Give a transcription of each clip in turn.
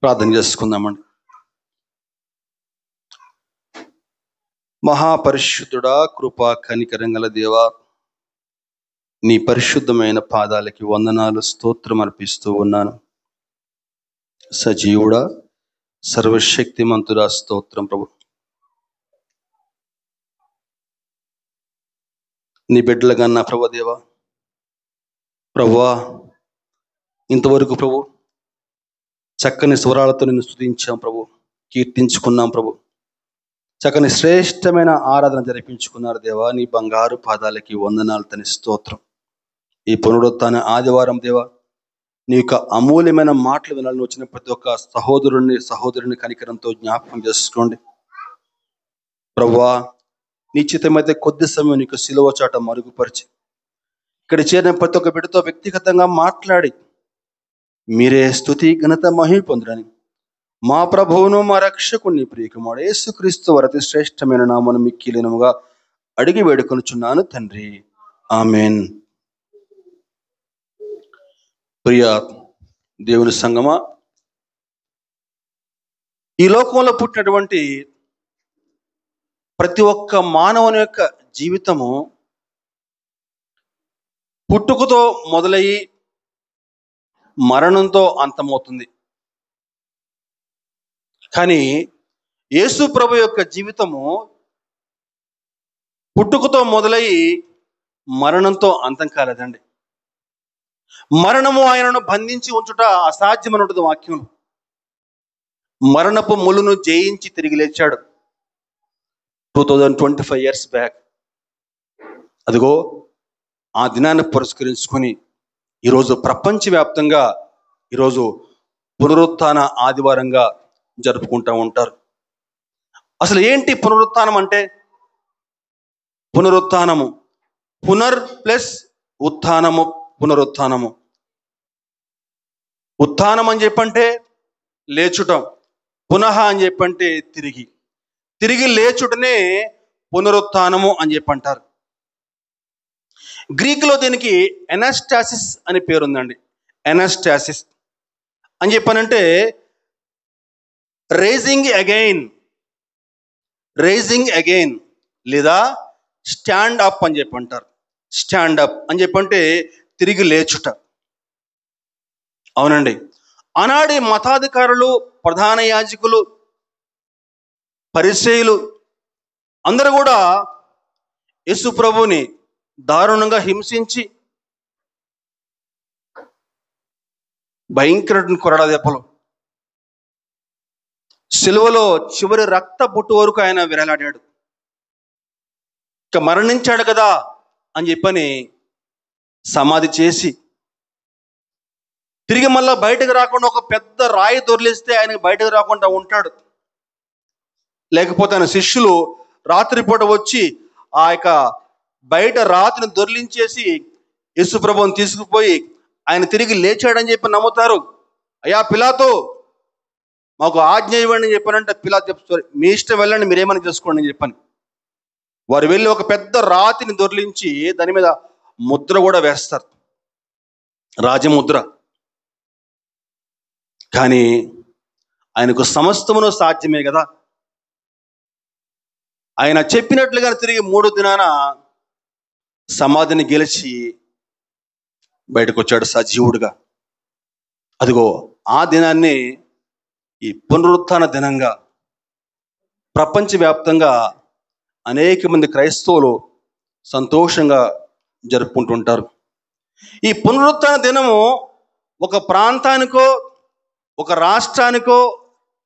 ప్రార్థన చేసుకుందామండి. మహాపరిశుద్ధుడా, కృపా కనికరంగల దేవా, నీ పరిశుద్ధమైన పాదాలకి వందనాలు, స్తోత్రం అర్పిస్తూ ఉన్నాను. సజీవుడా, సర్వశక్తిమంతుడా, స్తోత్రం ప్రభు. నీ బిడ్డలుగన్నా ప్రభు దేవా, ప్రభువా, ఇంతవరకు ప్రభు చక్కని స్వరాలతో నిన్ను స్తుతించాం ప్రభు, కీర్తించుకున్నాం ప్రభు. చక్కని శ్రేష్టమైన ఆరాధన జరిపించుకున్నారు దేవా. నీ బంగారు పాదాలకి వందనాలు తని స్తోత్రం. ఈ పునరుత్థాన ఆదివారం దేవా, నీ యొక్క అమూల్యమైన మాటలు వినాలని వచ్చిన ప్రతి ఒక్క సహోదరుని కనికరంతో జ్ఞాపకం చేసుకోండి ప్రభువా. నిశ్చితమైతే కొద్ది సమయం నీకు సిలువ చాట మరుగుపరిచి ఇక్కడ చేరిన ప్రతి ఒక్క బిడ్డతో వ్యక్తిగతంగా మాట్లాడి మీరే స్తుతి ఘనత మహిమ పొందురని మా ప్రభువును మా రక్షకుని ప్రియకుమారుడు యేసుక్రీస్తు వారి అతి శ్రేష్టమైన నామమున మిక్కిలినముగా అడిగి వేడుకొనుచున్నాను తండ్రి, ఆమెన్. ప్రియ దేవుని సంగమా, ఈ లోకంలో పుట్టినటువంటి ప్రతి ఒక్క మానవుని యొక్క జీవితము పుట్టుకతో మొదలయ్యి మరణంతో అంతమవుతుంది. కానీ యేసు ప్రభు యొక్క జీవితము పుట్టుకతో మొదలయ్యి మరణంతో అంతం కాలేదండి. మరణము ఆయనను బంధించి ఉంచుట అసాధ్యమని ఉంటుంది వాక్యం. మరణపు ములును జయించి తిరిగి లేచాడు 2025 years బ్యాక్. అదిగో ఆ దినాన్ని పురస్కరించుకొని ఈరోజు ప్రపంచవ్యాప్తంగా ఈరోజు పునరుత్థాన ఆదివారంగా జరుపుకుంటూ ఉంటారు. అసలు ఏంటి పునరుత్థానం అంటే? పునరుత్థానము, పునర్ ప్లస్ ఉత్థానము, పునరుత్థానము. ఉత్థానం అని చెప్పంటే లేచుటం, పునః అని చెప్పంటే తిరిగి లేచుటనే పునరుత్థానము అని చెప్పంటారు. గ్రీకులో దీనికి ఎనాస్టాసిస్ అని పేరుందండి. ఎనాస్టాసిస్ అని చెప్పానంటే రైజింగ్ అగైన్ లేదా స్టాండ్ అప్ అని చెప్పంటారు. స్టాండ్ అప్ అని చెప్పంటే తిరిగి లేచుట. అవునండి, ఆనాడి మతాధికారులు, ప్రధాన యాజకులు, పరిసయ్యులు అందరూ కూడా యేసు ప్రభువుని దారుణంగా హింసించి భయంకర కొరడా దెబ్బలు, సిలువలో చివరి రక్త బొట్టు వరకు ఆయన విరలాడాడు. ఇక మరణించాడు కదా అని చెప్పని సమాధి చేసి తిరిగి మళ్ళా బయటకు రాకుండా ఒక పెద్ద రాయి దొర్లిస్తే ఆయనకి బయటకు రాకుండా ఉంటాడు. లేకపోతే ఆయన శిష్యులు రాత్రిపూట వచ్చి ఆ యొక్క బయట రాతిని దొర్లించేసి యేసు ప్రభువుని తీసుకుపోయి ఆయన తిరిగి లేచాడని చెప్పి నమ్ముతారు. అయ్యా పిలాతో మాకు ఆజ్ఞ ఇవ్వండి అని చెప్పానంటే పిలాతు చెప్తారు, మీ ఇష్టం వెళ్ళండి, మీరేమని చేసుకోండి అని చెప్పాను. వారు వెళ్ళి ఒక పెద్ద రాతిని దొర్లించి దాని మీద ముద్ర కూడా వేస్తారు, రాజముద్ర. కానీ ఆయనకు సమస్తమును సాధ్యమే కదా. ఆయన చెప్పినట్లుగా తిరిగి 3 దినాన సమాధిని గెలిచి బయటకు వచ్చాడు సజీవుడుగా. అదిగో ఆ దినాన్ని ఈ పునరుత్థాన దినంగా ప్రపంచవ్యాప్తంగా అనేక మంది క్రైస్తవులు సంతోషంగా జరుపుకుంటుంటారు. ఈ పునరుత్థాన దినము ఒక ప్రాంతానికో, ఒక రాష్ట్రానికో,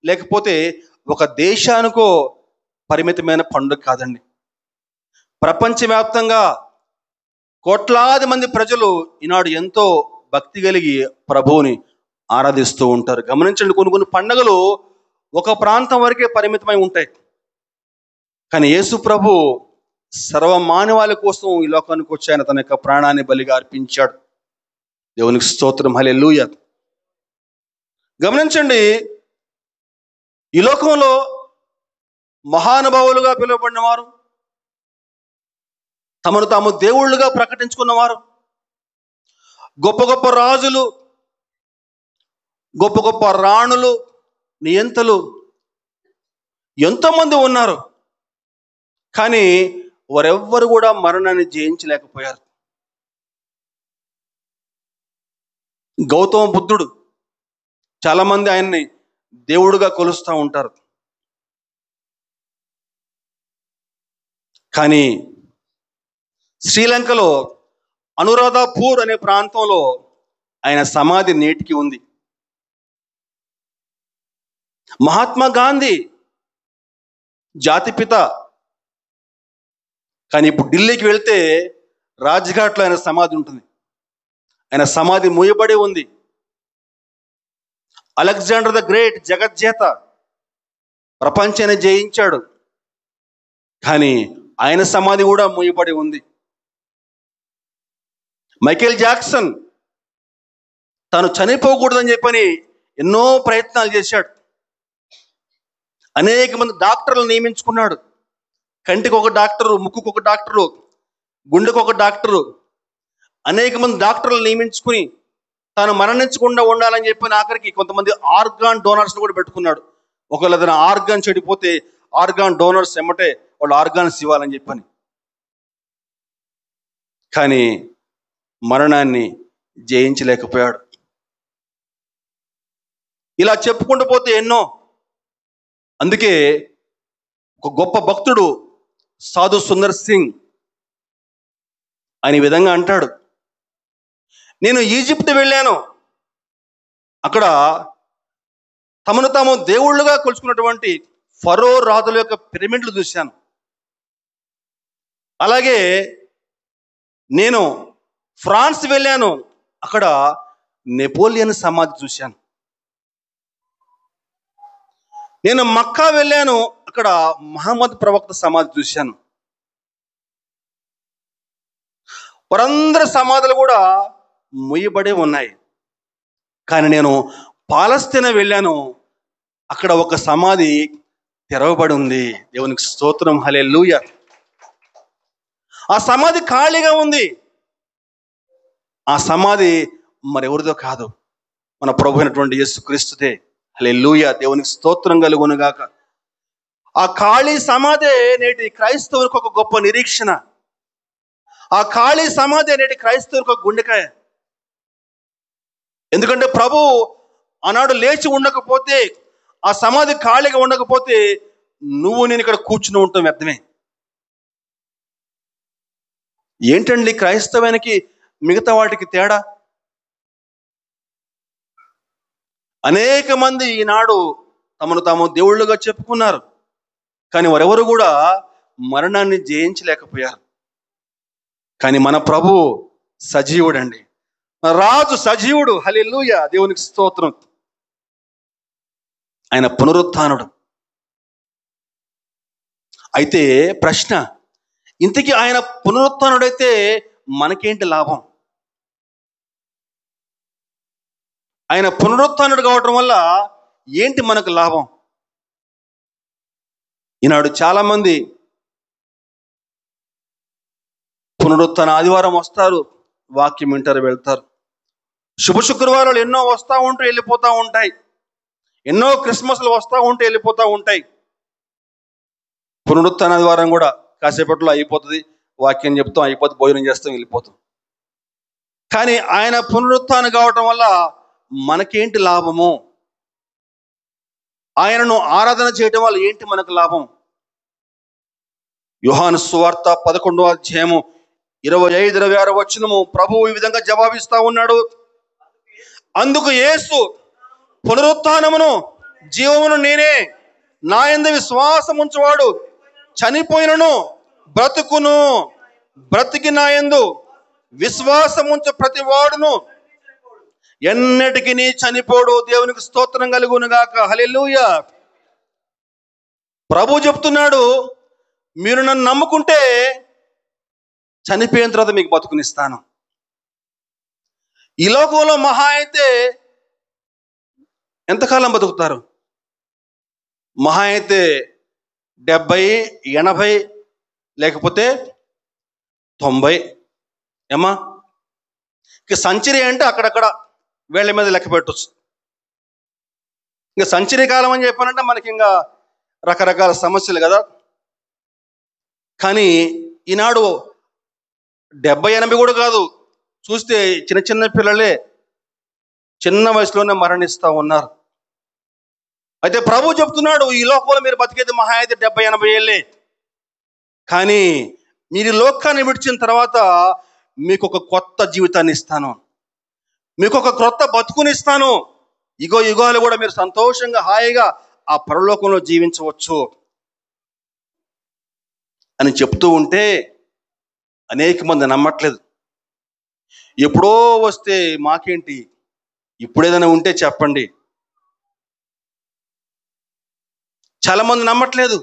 లేకపోతే ఒక దేశానికో పరిమితమైన పండుగ కాదండి. ప్రపంచవ్యాప్తంగా కోట్లాది మంది ప్రజలు ఈనాడు ఎంతో భక్తి కలిగి ప్రభువుని ఆరాధిస్తూ ఉంటారు. గమనించండి, కొన్ని పండుగలు ఒక ప్రాంతం వరకే పరిమితమై ఉంటాయి. కానీ యేసు ప్రభు సర్వమానవాళి కోసం ఈ లోకానికి వచ్చి ఆయన తన యొక్క ప్రాణాన్ని బలిగా అర్పించాడు. దేవునికి స్తోత్రం, హల్లెలూయా. గమనించండి, ఈ లోకంలో మహానుభావులుగా పిలువబడిన వారు, తమను తాము దేవుళ్ళుగా ప్రకటించుకున్నవారు, గొప్ప గొప్ప రాజులు, గొప్ప గొప్ప రాణులు, నియంతలు ఎంతోమంది ఉన్నారు. కానీ వారెవ్వరు కూడా మరణాన్ని జయించలేకపోయారు. గౌతమ బుద్ధుడు, చాలామంది ఆయన్ని దేవుడుగా కొలుస్తూ ఉంటారు. కానీ శ్రీలంకలో అనురాధాపూర్ అనే ప్రాంతంలో ఆయన సమాధి నేటికి ఉంది. మహాత్మా గాంధీ జాతిపిత, కానీ ఇప్పుడు ఢిల్లీకి వెళ్తే రాజ్ఘాట్లో ఆయన సమాధి ఉంటుంది. ఆయన సమాధి మూయబడి ఉంది. అలెగ్జాండర్ ద గ్రేట్, జగజ్జేత, ప్రపంచాన్ని జయించాడు, కానీ ఆయన సమాధి కూడా మూయబడి ఉంది. మైకేల్ జాక్సన్ తను చనిపోకూడదని చెప్పని ఎన్నో ప్రయత్నాలు చేశాడు. అనేక మంది డాక్టర్లు నియమించుకున్నాడు. కంటికి ఒక డాక్టరు, ముక్కుకు ఒక డాక్టరు, గుండెకు ఒక డాక్టరు, అనేక మంది డాక్టర్లు నియమించుకుని తాను మరణించకుండా ఉండాలని చెప్పి ఆఖరికి కొంతమంది ఆర్గాన్ డోనర్స్ కూడా పెట్టుకున్నాడు. ఒకవేళ ఏదైనా ఆర్గాన్ చెడిపోతే ఆర్గాన్ డోనర్స్ ఎమ్మటే వాళ్ళు ఆర్గాన్స్ ఇవ్వాలని చెప్పని. కానీ మరణాన్ని జయించలేకపోయాడు. ఇలా చెప్పుకుంటూ పోతే ఎన్నో. అందుకే ఒక గొప్ప భక్తుడు సాధు సుందర్ సింగ్ ఆయన ఈ విధంగా అంటాడు, నేను ఈజిప్ట్ వెళ్ళాను, అక్కడ తమను తాము దేవుళ్ళుగా కొలుచుకున్నటువంటి ఫరో రాజుల యొక్క పిరమిడ్లు చూశాను. అలాగే నేను ఫ్రాన్స్ వెళ్ళాను, అక్కడ నెపోలియన్ సమాధి చూశాను. నేను మక్కా వెళ్ళాను, అక్కడ మహమ్మద్ ప్రవక్త సమాధి చూశాను. వారందరి సమాధులు కూడా ముయ్యబడి ఉన్నాయి. కానీ నేను పాలస్తీనా వెళ్ళాను, అక్కడ ఒక సమాధి తెరవబడి ఉంది. దేవునికి స్తోత్రం, హల్లెలూయా. ఆ సమాధి ఖాళీగా ఉంది. ఆ సమాధి మరెవరిదో కాదు, మన ప్రభు అయినటువంటి యేసుక్రీస్తుదే. హల్లెలూయా, దేవునికి స్తోత్రం కలుగునుగాక. ఆ ఖాళీ సమాధే నేటి క్రైస్తవులకు ఒక గొప్ప నిరీక్షణ. ఆ ఖాళీ సమాధి నేటి క్రైస్తవులకు ఒక గుండెకాయ. ఎందుకంటే ప్రభు ఆనాడు లేచి ఉండకపోతే, ఆ సమాధి ఖాళీగా ఉండకపోతే నువ్వు నేను ఇక్కడ కూర్చుని ఉంటాం వ్యర్థమే. ఏంటండి క్రైస్తవానికి మిగతా వాటికి తేడా? అనేక మంది ఈనాడు తమను తాము దేవుళ్ళుగా చెప్పుకున్నారు, కానీ వారెవరు కూడా మరణాన్ని జయించలేకపోయారు. కానీ మన ప్రభు సజీవుడండి, రాజు సజీవుడు. హల్లెలూయా, దేవునికి స్తోత్రం. ఆయన పునరుత్థానుడు. అయితే ప్రశ్న, ఇంతకీ ఆయన పునరుత్థానుడైతే మనకేంటి లాభం? ఆయన పునరుత్థానుడు కావటం వల్ల ఏంటి మనకు లాభం? ఈనాడు చాలా మంది పునరుత్థాన ఆదివారం వస్తారు, వాక్యం వింటారు, వెళ్తారు. శుభ శుక్రవారాలు ఎన్నో వస్తూ ఉంటూ వెళ్ళిపోతూ ఉంటాయి. ఎన్నో క్రిస్మస్లు వస్తూ ఉంటూ వెళ్ళిపోతూ ఉంటాయి. పునరుత్థాన ఆదివారం కూడా కాసేపట్లో అయిపోతుంది, వాక్యం చెప్తాం, అయిపోతుంది, భోజనం చేస్తాం, వెళ్ళిపోతాం. కానీ ఆయన పునరుత్థానం కావటం వల్ల మనకేంటి లాభము? ఆయనను ఆరాధన చేయటం వల్ల ఏంటి మనకు లాభం? యోహాను సువార్త 11వ అధ్యాయము 25-26 వచనము ప్రభువు ఈ విధంగా జవాబిస్తా ఉన్నాడు. అందుకు యేసు, పునరుత్థానమును జీవమును నేనే, నా యందు విశ్వాసం ఉంచువాడు చనిపోయినను బ్రతుకును, బ్రతికి నా యందు విశ్వాసం ఉంచు ప్రతి వాడును ఎన్నటికి నీ చనిపోడు. దేవునికి స్తోత్రం కలుగునుగాక. హల్లెలూయా. ప్రభు చెప్తున్నాడు, మీరు నన్ను నమ్ముకుంటే చనిపోయిన తర్వాత మీకు బతుకునిస్తాను. ఈ లోకంలో మహా అయితే ఎంతకాలం బతుకుతారు? మహా అయితే 70, 80 లేకపోతే 90. ఏమా ఇక సెంచరీ అంటే అక్కడక్కడ వేళ్ల మీద లెక్క పెట్టవచ్చు. ఇంకా సంచరీ కాలం అని చెప్పానంటే మనకి ఇంకా రకరకాల సమస్యలు కదా. కానీ ఈనాడు 70-80 కూడా కాదు, చూస్తే చిన్న చిన్న పిల్లలే చిన్న వయసులోనే మరణిస్తూ ఉన్నారు. అయితే ప్రభు చెప్తున్నాడు, ఈ లోకంలో మీరు బతికేది మహా అయితే 70-80 ఏళ్ళే, కానీ మీరు లోకాన్ని విడిచిన తర్వాత మీకు ఒక కొత్త జీవితాన్ని ఇస్తాను, మీకు ఒక క్రొత్త బతుకునిస్తాను, యుగాలు కూడా మీరు సంతోషంగా హాయిగా ఆ పరలోకంలో జీవించవచ్చు అని చెప్తూ ఉంటే అనేక మంది నమ్మట్లేదు. ఎప్పుడో వస్తే మాకేంటి, ఇప్పుడేదైనా ఉంటే చెప్పండి. చాలా మంది నమ్మట్లేదు.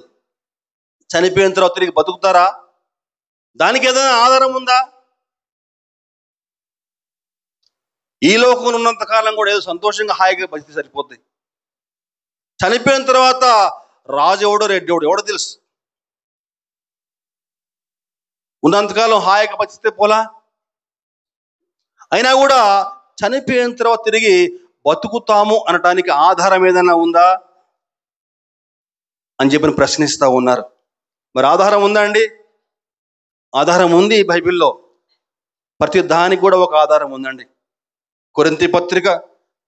చనిపోయిన తర్వాత తిరిగి బతుకుతారా, దానికి ఏదైనా ఆధారం ఉందా? ఈ లోకంలో ఉన్నంత కాలం కూడా ఏదో సంతోషంగా హాయిగా బతికి సరిపోద్ది. చనిపోయిన తర్వాత రాజు ఎవడో రెడ్డి ఎవడో తెలుసు. ఉన్నంతకాలం హాయిగా బతికితే పోలా. అయినా కూడా చనిపోయిన తర్వాత తిరిగి బతుకుతాము అనటానికి ఆధారం ఏదైనా ఉందా అని చెప్పి ప్రశ్నిస్తూ ఉన్నారు. మరి ఆధారం ఉందా అండి? ఆధారం ఉంది. బైబిల్లో ప్రతి దానికి కూడా ఒక ఆధారం ఉందండి.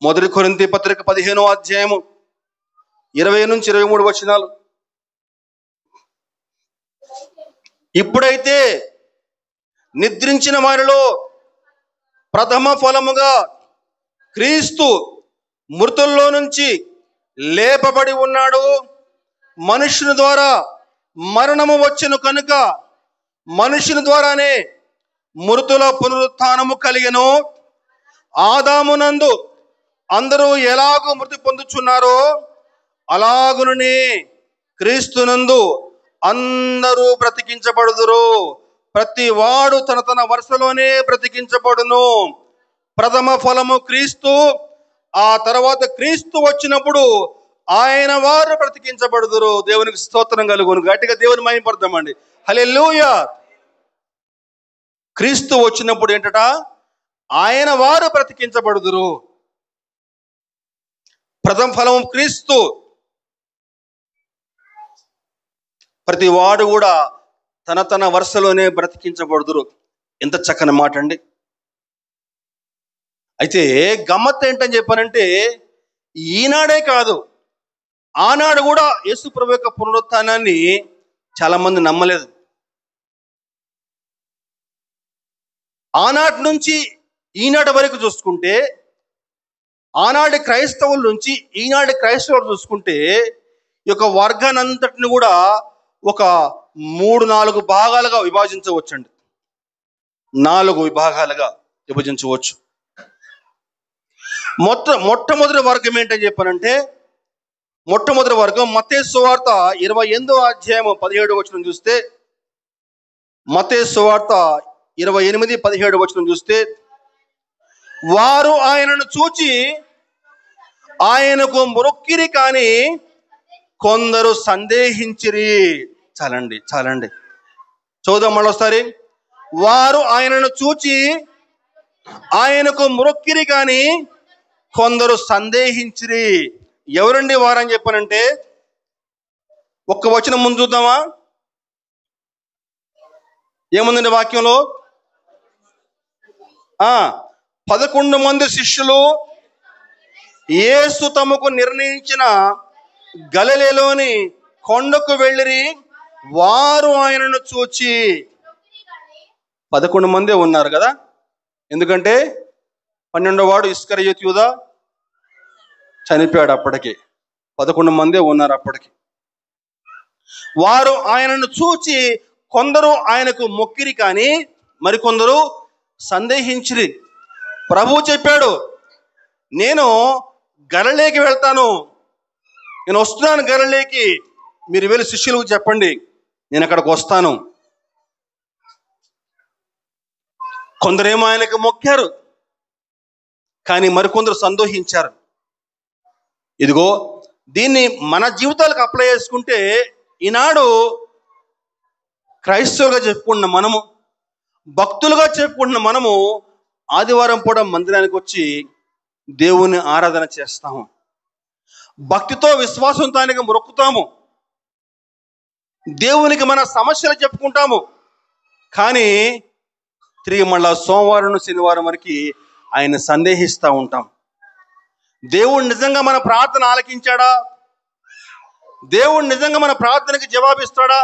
మొదటి కొరింథీ పత్రిక 15వ అధ్యాయము 20-23 వచనాలు. ఇప్పుడైతే నిద్రించిన వారిలో ప్రథమ ఫలముగా క్రీస్తు మృతుల్లో నుంచి లేపబడి ఉన్నాడు. మనుషుని ద్వారా మరణము వచ్చెను కనుక మనుషుని ద్వారానే మృతుల పునరుత్థానము కలిగెను. ఆదామునందు అందరూ ఎలాగో మృతి పొందుచున్నారో అలాగుననే క్రీస్తునందు అందరూ బ్రతికించబడుదురు. ప్రతి వాడు తన వరుసలోనే బ్రతికించబడును. ప్రథమ ఫలము క్రీస్తు, ఆ తర్వాత క్రీస్తు వచ్చినప్పుడు ఆయన వారు బ్రతికించబడుదురు. దేవునికి స్తోత్రం కలుగును. గట్టిగా దేవుని మహిమపడదామండి. హల్లెలూయా. క్రీస్తు వచ్చినప్పుడు ఏంటట? ఆయన వారు బ్రతికించబడుదురు. ప్రథమ ఫలము క్రీస్తు. ప్రతి వాడు కూడా తన వరుసలోనే బ్రతికించబడుదురు. ఎంత చక్కని మాట అండి. అయితే గమ్మత్ ఏంటని చెప్పానంటే, ఈనాడే కాదు, ఆనాడు కూడా యేసు ప్రభు యొక్క పునరుత్థానాన్ని చాలా మంది నమ్మలేదు. ఆనాటి నుంచి ఈనాటి వరకు చూసుకుంటే, ఆనాటి క్రైస్తవుల నుంచి ఈనాటి క్రైస్తవులు చూసుకుంటే, ఈ యొక్క వర్గాన్ని అంతటిని కూడా ఒక 3-4 భాగాలుగా విభజించవచ్చండి. 4 విభాగాలుగా విభజించవచ్చు. మొట్టమొదటి వర్గం ఏంటని చెప్పానంటే, మొట్టమొదటి వర్గం మత్తయి సువార్త 28వ అధ్యాయము 17వ వచనం చూస్తే, మత్తయి సువార్త 28-17 వచనం చూస్తే, వారు ఆయనను చూచి ఆయనకు మొక్కిరి కానీ కొందరు సందేహించిరి. చాలండి చూద్దాం మళ్ళొకసారి. వారు ఆయనను చూచి ఆయనకు మొక్కిరి కానీ కొందరు సందేహించిరి. ఎవరండి వారని చెప్పానంటే, ఒక్క వచనం ముందు చూద్దామా? ఏముందండి వాక్యంలో? 11 మంది శిష్యులు యేసు తమకు నిర్ణయించిన గలిలయలోని కొండకు వెళ్ళిరి. వారు ఆయనను చూచి, 11 మందే ఉన్నారు కదా, ఎందుకంటే 12వ వాడు ఇస్కరియోతు యూదా చనిపోయాడు. అప్పటికి 11 మందే ఉన్నారు అప్పటికి. వారు ఆయనను చూచి కొందరు ఆయనకు మొక్కిరి కానీ మరికొందరు సందేహించిరి. ప్రభువు చెప్పాడు, నేను గలిలయకి వెళ్తాను, నేను వస్తున్నాను గలిలయకి, మీరు వెళ్ళి శిష్యులకు చెప్పండి నేను అక్కడికి వస్తాను. కొందరేమో ఆయనకు మొక్కారు, కానీ మరికొందరు సందేహించారు. ఇదిగో దీన్ని మన జీవితాలకు అప్లై చేసుకుంటే, ఈనాడు క్రైస్తవులుగా చెప్పుకుంటున్న మనము, భక్తులుగా చెప్పుకుంటున్న మనము ఆదివారం పూట మందిరానికి వచ్చి దేవుని ఆరాధన చేస్తాము. భక్తితో విశ్వాసంతో ఆయనకి మొక్కుతాము, దేవునికి మన సమస్యలు చెప్పుకుంటాము. కానీ తిరిగి మళ్ళా సోమవారం శనివారం వరకు ఆయన సందేహిస్తూ ఉంటాం. దేవుడు నిజంగా మన ప్రార్థన ఆలకించాడా? దేవుడు నిజంగా మన ప్రార్థనకి జవాబిస్తాడా?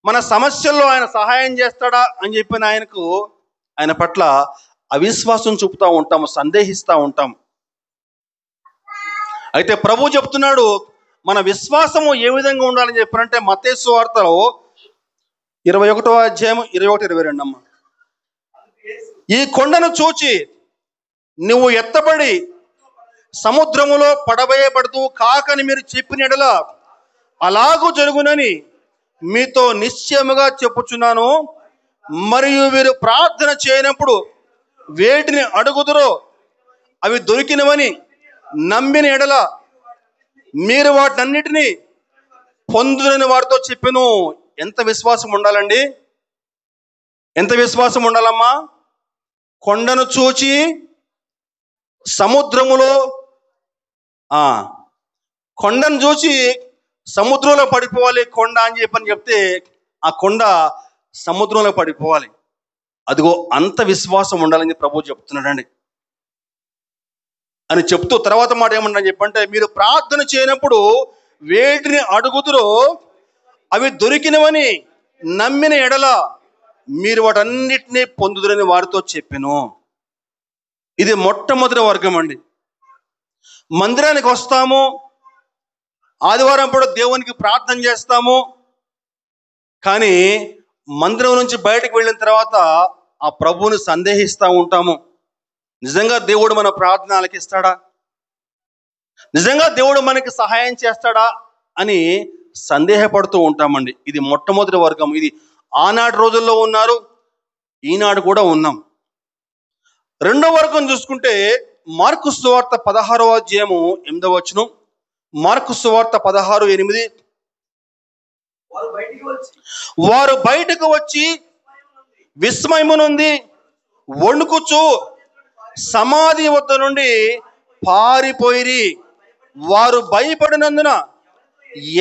మన సమస్యల్లో ఆయన సహాయం చేస్తాడా అని చెప్పిన ఆయన పట్ల అవిశ్వాసం చూపుతూ ఉంటాము, సందేహిస్తూ ఉంటాం. అయితే ప్రభు చెప్తున్నాడు, మన విశ్వాసము ఏ విధంగా ఉండాలని చెప్పారంటే మత్తయి సువార్తలో 21వ అధ్యాయం 21-22 అమ్మ. ఈ కొండను చూచి నువ్వు ఎత్తబడి సముద్రములో పడవేయబడుతూ కాకని మీరు చెప్పిన యెడల అలాగూ జరుగునని మీతో నిశ్చయముగా చెప్పుచున్నాను. మరియు వీరు ప్రార్థన చేయనప్పుడు వేటిని అడుగుదురో అవి దొరికినవని నమ్మిన యెడల మీరు వాటినన్నిటినీ పొందుదని వారితో చెప్పెను. ఎంత విశ్వాసం ఉండాలండి? ఎంత విశ్వాసం ఉండాలమ్మా? కొండను చూచి సముద్రములో కొండను చూసి సముద్రంలో పడిపోవాలి కొండ అని చెప్తే ఆ కొండ సముద్రంలో పడిపోవాలి. అదిగో అంత విశ్వాసం ఉండాలని ప్రభు చెప్తున్నాడండి. అని చెప్తూ తర్వాత మాట ఏమన్నా చెప్పంటే, మీరు ప్రార్థన చేయనప్పుడు వేటిని అడుగుదురో అవి దొరికినవని నమ్మిన యెడల మీరు వాటన్నిటినీ పొందుదురని వారితో చెప్పెను. ఇది మొట్టమొదటి వర్గం అండి. మందిరానికి వస్తాము, ఆదివారం కూడా దేవునికి ప్రార్థన చేస్తాము. కానీ మందిరం నుంచి బయటకు వెళ్ళిన తర్వాత ఆ ప్రభువుని సందేహిస్తూ ఉంటాము. నిజంగా దేవుడు మన ప్రార్థన ఆలకిస్తాడా? నిజంగా దేవుడు మనకి సహాయం చేస్తాడా అని సందేహపడుతూ ఉంటామండి. ఇది మొట్టమొదటి వర్గం. ఇది ఆనాటి రోజుల్లో ఉన్నారు, ఈనాడు కూడా ఉన్నాం. రెండో వర్గం చూసుకుంటే మార్కు సువార్త 16వ అధ్యాయము 8వ వచనం. మార్కు సువార్త 16:8. వారు బయటకు వచ్చి విస్మయమునుంది వణుకుచు సమాధి వద్ద నుండి పారిపోయిరి. వారు భయపడినందున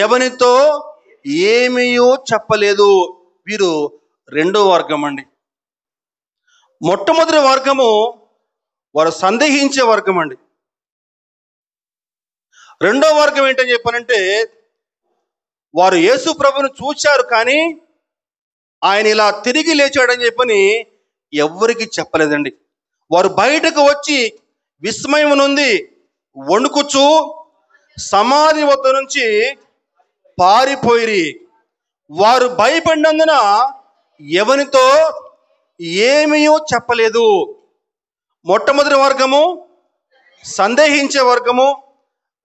ఎవనితో ఏమీ చెప్పలేదు. వీరు రెండో వర్గం అండి. మొట్టమొదటి వర్గము వారు సందేహించే వర్గం అండి. రెండో వర్గం ఏంటని చెప్పానంటే, వారు యేసు ప్రభువును చూశారు కానీ ఆయన ఇలా తిరిగి లేచాడని చెప్పని ఎవరికి చెప్పలేదండి. వారు బయటకు వచ్చి విస్మయం నుండి వణుకుచు సమాధి వద్ద నుంచి పారిపోయిరి. వారు భయపడినందున ఎవనితో ఏమీ చెప్పలేదు. మొట్టమొదటి వర్గము సందేహించే వర్గము,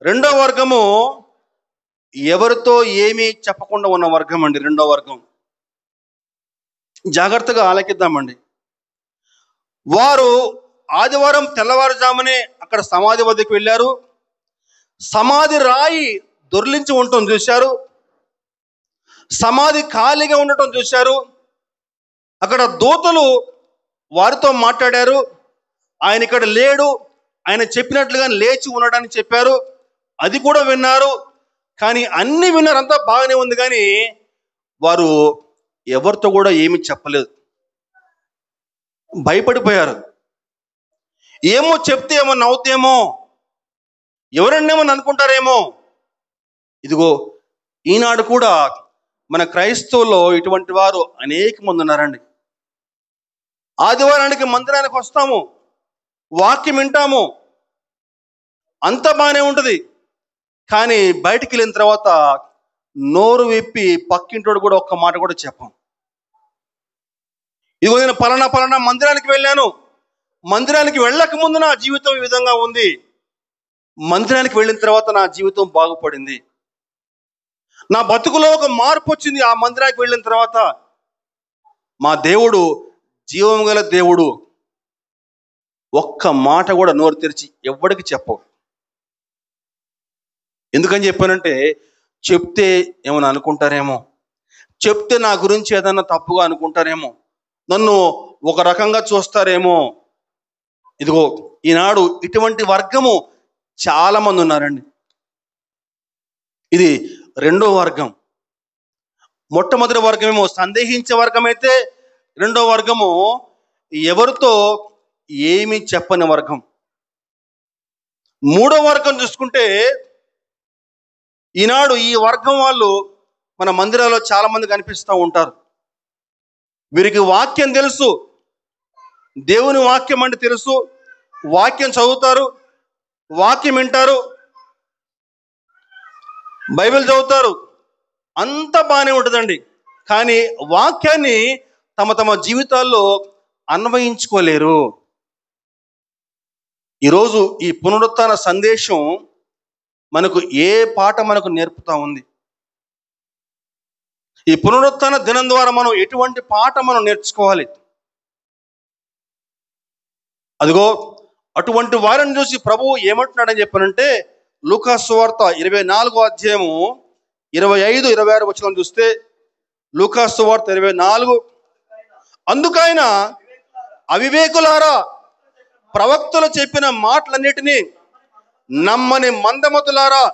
రెండో వర్గము ఎవరితో ఏమీ చెప్పకుండా ఉన్న వర్గం అండి. రెండో వర్గం జాగ్రత్తగా ఆలకిద్దామండి. వారు ఆదివారం తెల్లవారుజామునే అక్కడ సమాధి వద్దకు వెళ్ళారు. సమాధి రాయి దొర్లించి ఉండటం చూశారు. సమాధి ఖాళీగా ఉండటం చూశారు. అక్కడ దూతలు వారితో మాట్లాడారు. ఆయన ఇక్కడ లేడు, ఆయన చెప్పినట్లుగా లేచి ఉన్నాడని చెప్పారు. అది కూడా విన్నారు. కానీ అన్ని విన్నారు, అంతా బాగానే ఉంది. కానీ వారు ఎవరితో కూడా ఏమీ చెప్పలేదు. భయపడిపోయారు. ఏమో చెప్తే ఏమన్నా అవుతేమో, ఎవరన్నేమని అనుకుంటారేమో. ఇదిగో ఈనాడు కూడా మన క్రైస్తవుల్లో ఇటువంటి వారు అనేక మంది ఉన్నారండి. ఆదివారానికి మందిరానికి వస్తాము, వాక్యం వింటాము, అంతా బాగానే ఉంటుంది. కానీ బయటికి వెళ్ళిన తర్వాత నోరు విప్పి పక్కింటోడు కూడా ఒక్క మాట కూడా చెప్పం. ఇదిగో నేను పలానా మందిరానికి వెళ్ళాను, మందిరానికి వెళ్ళక ముందు నా జీవితం ఈ విధంగా ఉంది, మందిరానికి వెళ్ళిన తర్వాత నా జీవితం బాగుపడింది, నా బతుకులో ఒక మార్పు వచ్చింది ఆ మందిరానికి వెళ్ళిన తర్వాత. మా దేవుడు జీవం గల దేవుడు. ఒక్క మాట కూడా నోరు తెరిచి ఎవ్వడికి చెప్పవు. ఎందుకని చెప్పానంటే, చెప్తే ఏమైనా అనుకుంటారేమో, చెప్తే నా గురించి ఏదన్నా తప్పుగా అనుకుంటారేమో, నన్ను ఒక రకంగా చూస్తారేమో. ఇదిగో ఈనాడు ఇటువంటి వర్గము చాలా మంది ఉన్నారండి. ఇది రెండో వర్గం. మొట్టమొదటి వర్గమేమో సందేహించే వర్గం అయితే, రెండో వర్గము ఎవరితో ఏమీ చెప్పని వర్గం. మూడో వర్గం చూసుకుంటే, ఈనాడు ఈ వర్గం వాళ్ళు మన మందిరాల్లో చాలా మంది కనిపిస్తూ ఉంటారు. వీరికి వాక్యం తెలుసు, దేవుని వాక్యం అంటే తెలుసు, వాక్యం చదువుతారు, వాక్యం వింటారు, బైబిల్ చదువుతారు, అంతా బాగానే ఉంటుందండి. కానీ వాక్యాన్ని తమ తమ జీవితాల్లో అన్వయించుకోలేరు. ఈరోజు ఈ పునరుత్థాన సందేశం మనకు ఏ పాట మనకు నేర్పుతా ఉంది? ఈ పునరుత్థాన దినం ద్వారా మనం ఎటువంటి పాట మనం నేర్చుకోవాలి? అదిగో అటువంటి వారిని చూసి ప్రభువు ఏమంటున్నాడని చెప్పానంటే, లూకా సువార్త 24వ అధ్యాయము 25, 26 వచనం చూస్తే, లూకా సువార్త 24, అందుకైన అవివేకులారా, ప్రవక్తలు చెప్పిన మాటలన్నిటినీ నమ్మని మందమతులారా,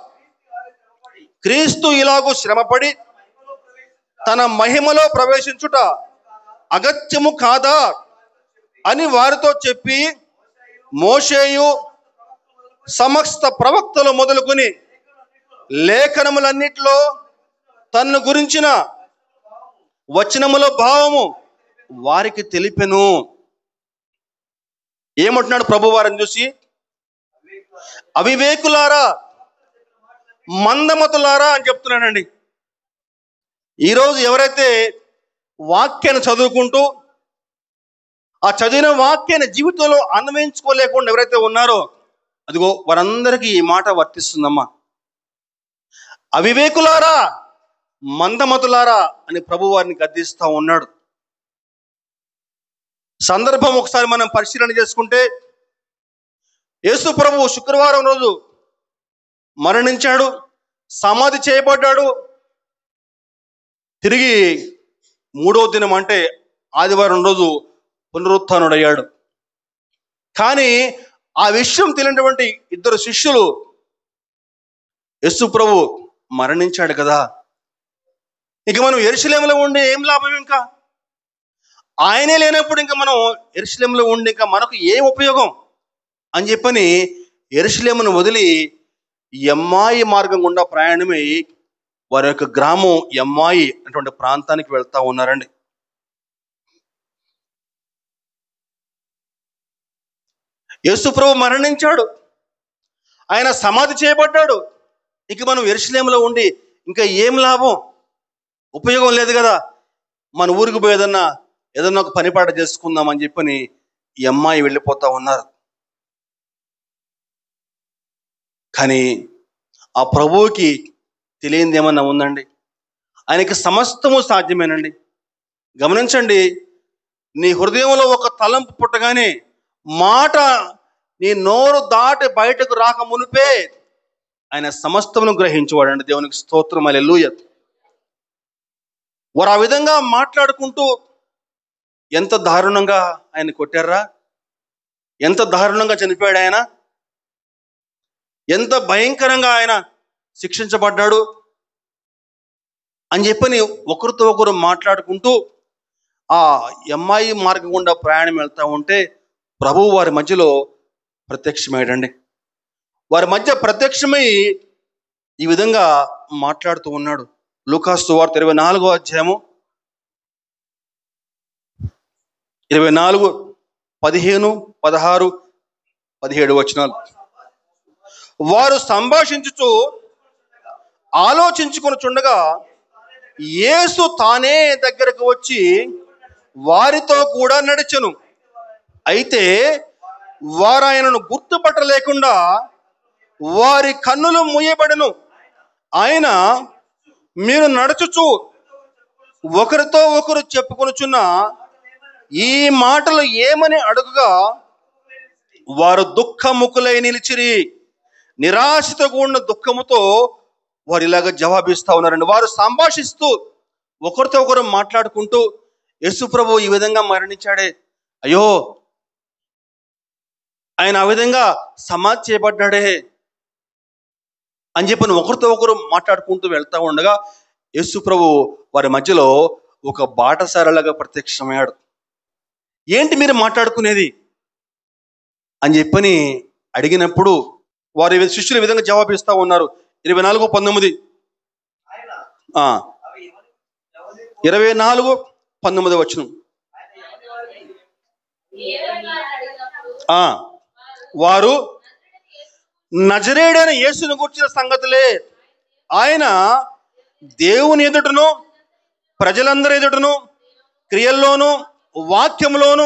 క్రీస్తు ఇలాగూ శ్రమపడి తన మహిమలో ప్రవేశించుట అగత్యము కాదా అని వారితో చెప్పి, మోషేయు సమస్త ప్రవక్తలు మొదలుకొని లేఖనములన్నిటిలో తన్ను గురించిన వచనముల భావము వారికి తెలిపెను. ఏమంటున్నాడు ప్రభు వారిని చూసి? అవివేకులారా, మందమతులారా అని చెప్తున్నానండి. ఈరోజు ఎవరైతే వాక్యాన్ని చదువుకుంటూ ఆ చదివిన వాక్యాన్ని జీవితంలో అన్వయించుకోలేకుండా ఎవరైతే ఉన్నారో, అదిగో వారందరికీ ఈ మాట వర్తిస్తుందమ్మా. అవివేకులారా, మందమతులారా అని ప్రభు వారిని గద్దిస్తూ ఉన్నాడు. సందర్భం ఒకసారి మనం పరిశీలన చేసుకుంటే, యేసు ప్రభువు శుక్రవారం రోజు మరణించాడు, సమాధి చేయబడ్డాడు. తిరిగి మూడో దినం అంటే ఆదివారం రోజు పునరుత్థానుడయ్యాడు. కానీ ఆ విషయం తెలియనటువంటి ఇద్దరు శిష్యులు, యేసు ప్రభు మరణించాడు కదా, ఇక మనం యెరూషలేములో ఉండి ఏం లాభం? ఇంకా ఆయనే లేనప్పుడు ఇంకా మనం యెరూషలేములో ఉండి ఇంకా మనకు ఏం ఉపయోగం అని చెప్పని యెరూషలేమును వదిలి ఎమ్మాయి మార్గం గుండా ప్రయాణమై వారి యొక్క గ్రామం ఎమ్మాయి అటువంటి ప్రాంతానికి వెళ్తా ఉన్నారండి. యేసు ప్రభు మరణించాడు, ఆయన సమాధి చేయబడ్డాడు. ఇక మనం యెరూషలేములో ఉండి ఇంకా ఏం లాభం? ఉపయోగం లేదు కదా. మన ఊరికి పోయి ఏదన్నా ఒక పనిపాట చేసుకుందాం అని చెప్పని ఈ అమ్మాయి వెళ్ళిపోతా ఉన్నారు. కానీ ఆ ప్రభువుకి తెలియంది ఏమన్నా ఉందండి? ఆయనకి సమస్తము సాధ్యమేనండి. గమనించండి, నీ హృదయంలో ఒక తలంపు పుట్టగానే మాట నీ నోరు దాటి బయటకు రాక మునిపే ఆయన సమస్తమును గ్రహించేవాడండి. దేవునికి స్తోత్రం, హల్లెలూయా. వారు ఆ విధంగా మాట్లాడుకుంటూ ఎంత దారుణంగా ఆయన కొట్టారా, ఎంత దారుణంగా చనిపోయాడు ఆయన, ఎంత భయంకరంగా ఆయన శిక్షించబడ్డాడు అని చెప్పని ఒకరితో ఒకరు మాట్లాడుకుంటూ ఆ అమ్మాయి మార్గం గుండా ప్రయాణం వెళ్తూ ఉంటే ప్రభువు వారి మధ్యలో ప్రత్యక్షమయ్యాడండి. వారి మధ్య ప్రత్యక్షమై ఈ విధంగా మాట్లాడుతూ ఉన్నాడు. లూకా సువార్త 24వ అధ్యాయము 24, 15, 16, 17 వచనాలు. వారు సంభాషించుచు ఆలోచించుకొనుచుండగా యేసు తానే దగ్గరకు వచ్చి వారితో కూడా నడిచెను. అయితే వారు ఆయనను గుర్తుపట్టలేకుండా వారి కన్నులు మూయబడెను. ఆయన, మీరు నడుచుచు ఒకరితో ఒకరు చెప్పుకొనుచున్న ఈ మాటలు ఏమని అడుగుగా వారు దుఃఖముఖులై నిలిచిరి. నిరాశతో కూడిన దుఃఖముతో వారు ఇలాగ జవాబిస్తా ఉన్నారండి. వారు సంభాషిస్తూ ఒకరితో ఒకరు మాట్లాడుకుంటూ, యేసు ప్రభు ఈ విధంగా మరణించాడే, అయ్యో ఆయన ఆ విధంగా సమాధి చేయబడ్డాడే, అని చెప్పని ఒకరితో ఒకరు మాట్లాడుకుంటూ వెళ్తూ ఉండగా యేసు ప్రభు వారి మధ్యలో ఒక బాటసారిలాగా ప్రత్యక్షమయ్యాడు. ఏంటి మీరు మాట్లాడుకునేది అని చెప్పని అడిగినప్పుడు వారి శిష్యులు ఈ విధంగా జవాబిస్తూ ఉన్నారు. 24:19 24:19 వచనం. వారు నజరేయుడైన యేసును గురించిన సంగతులే ఆయన దేవుని ఎదుటను ప్రజలందరి ఎదుటను క్రియల్లోనూ వాక్యంలోను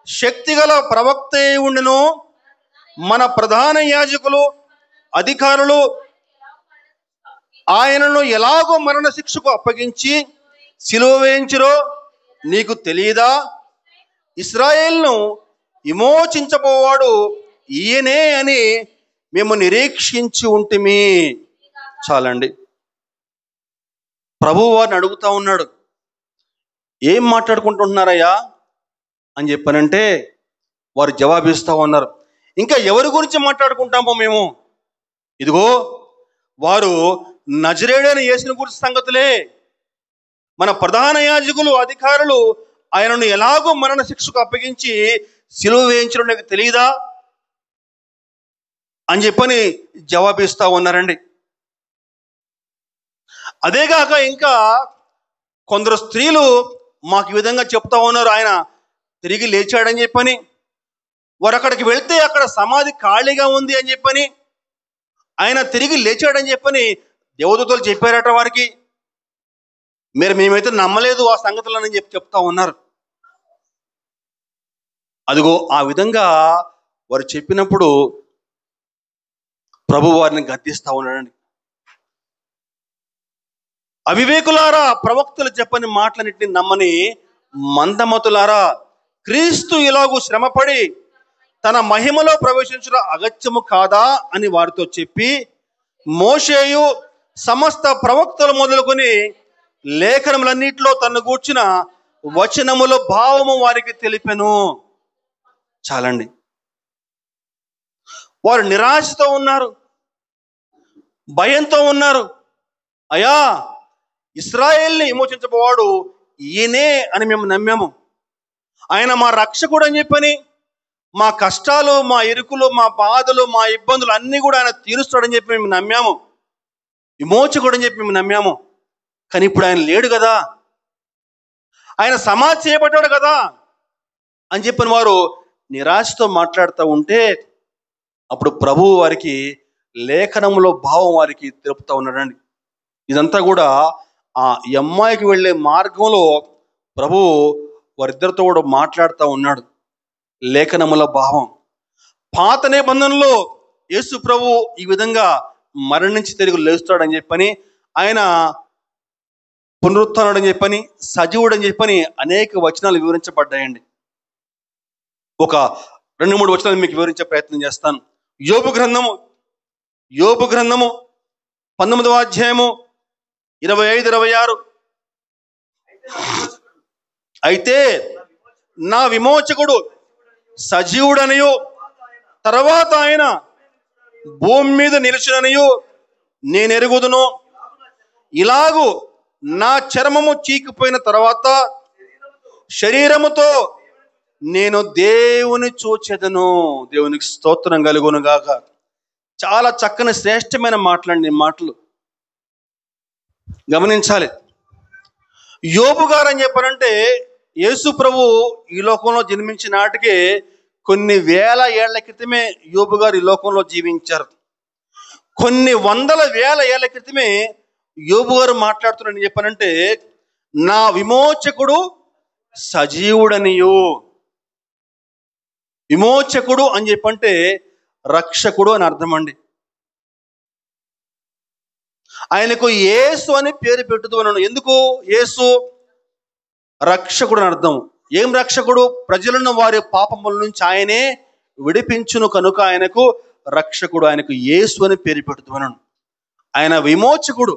శక్తిగల ప్రవక్త ఉండును, మన ప్రధాన యాజకులు అధికారులు ఆయనను ఎలాగో మరణ శిక్షకు అప్పగించి సిలువ వేయించిరో నీకు తెలియదా? ఇశ్రాయేలును విమోచించబోవాడు ఈయనే అని మేము నిరీక్షించి ఉంటిమి. చాలండి. ప్రభువు వారిని అడుగుతా ఉన్నాడు, ఏం మాట్లాడుకుంటున్నారయ్యా అని చెప్పానంటే వారు జవాబిస్తూ ఉన్నారు, ఇంకా ఎవరి గురించి మాట్లాడుకుంటామో మేము, ఇదిగో వారు నజరేయుడైన యేసుని గురించి సంగతులే, మన ప్రధాన యాజకులు అధికారులు ఆయనను ఎలాగో మరణ శిక్షకు అప్పగించి సిలువ వేయించడం నీకు తెలియదా అని చెప్పని జవాబిస్తూ ఉన్నారండి. అదేగాక ఇంకా కొందరు స్త్రీలు మాకు ఈ విధంగా చెప్తా ఉన్నారు, ఆయన తిరిగి లేచాడని చెప్పని, వారు అక్కడికి వెళ్తే అక్కడ సమాధి ఖాళీగా ఉంది అని చెప్పని, ఆయన తిరిగి లేచాడని చెప్పని దేవదూతలు చెప్పారట వారికి. మేమైతే నమ్మలేదు ఆ సంగతులని చెప్తా ఉన్నారు. అదిగో ఆ విధంగా వారు చెప్పినప్పుడు ప్రభు వారిని గద్దిస్తా ఉన్నాడండి. అవివేకులారా, ప్రవక్తలు చెప్పని మాటలన్నింటినీ నమ్మని మందమతులారా, క్రీస్తు ఇలాగూ శ్రమపడి తన మహిమలో ప్రవేశించుట అగత్యము కాదా అని వారితో చెప్పి, మోషేయు సమస్త ప్రవక్తలు మొదలుకొని లేఖనములన్నిటిలో తను గూర్చిన వచనముల భావము వారికి తెలిపెను. చాలండి. వారు నిరాశతో ఉన్నారు, భయంతో ఉన్నారు. అయ్యా, ఇశ్రాయేల్ని విమోచించబోవాడు ఈయనే అని మేము నమ్మాము, ఆయన మా రక్షకుడు అని చెప్పని, మా కష్టాలు, మా ఇరుకులు, మా బాధలు, మా ఇబ్బందులు అన్నీ కూడా ఆయన తీరుస్తాడని చెప్పి మేము నమ్మాము, విమోచకుడు అని చెప్పి మేము నమ్మాము. కానీ ఇప్పుడు ఆయన లేడు కదా, ఆయన సమాధి చేయబడ్డాడు కదా అని చెప్పిన వారు నిరాశతో మాట్లాడుతూ ఉంటే, అప్పుడు ప్రభువు వారికి లేఖనములో భావం వారికి తెలుపుతూ ఉన్నాడండి. ఇదంతా కూడా ఆ అమ్మాయికి వెళ్ళే మార్గంలో ప్రభువు వారిద్దరితో కూడా మాట్లాడుతూ ఉన్నాడు. లేఖనముల భావం. పాత నిబంధనలో యేసు ప్రభు ఈ విధంగా మరణించి తిరిగి లేస్తాడని చెప్పని, ఆయన పునరుత్థానుడని చెప్పని, సజీవుడని చెప్పని అనేక వచనాలు వివరించబడ్డాయండి. ఒక 2-3 వచనాలు మీకు వివరించే ప్రయత్నం చేస్తాను. యోబు గ్రంథము 19వ అధ్యాయము 25-26. అయితే నా విమోచకుడు సజీవుడనియు తర్వాత ఆయన భూమి మీద నిలిచిననియు నేను ఎరుగుదును. ఇలాగూ నా చర్మము చీకిపోయిన తర్వాత శరీరముతో నేను దేవుని చూచెదను. దేవునికి స్తోత్రం కలుగును గాక. చాలా చక్కని శ్రేష్టమైన మాటలండి. మాటలు గమనించాలి. యోబు గారు అని చెప్పారంటే, యేసు ప్రభు ఈ లోకంలో జన్మించిన నాటికే కొన్ని వేల ఏళ్ల క్రితమే యోబు గారు ఈ లోకంలో జీవించారు. కొన్ని వందల వేల ఏళ్ల క్రితమే యోబు గారు మాట్లాడుతున్నాడని చెప్పానంటే, నా విమోచకుడు సజీవుడనియు. విమోచకుడు అని చెప్పంటే రక్షకుడు అని అర్థం అండి. ఆయనకు యేసు అని పేరు పెట్టుతూ ఉన్నాను. ఎందుకు యేసు? రక్షకుడు అని అర్థం. ఏం రక్షకుడు? ప్రజలను వారి పాపముల నుంచి ఆయనే విడిపించును కనుక ఆయనకు రక్షకుడు. ఆయనకు యేసు అని పేరు పెడుతూ ఉన్నాను. ఆయన విమోచకుడు.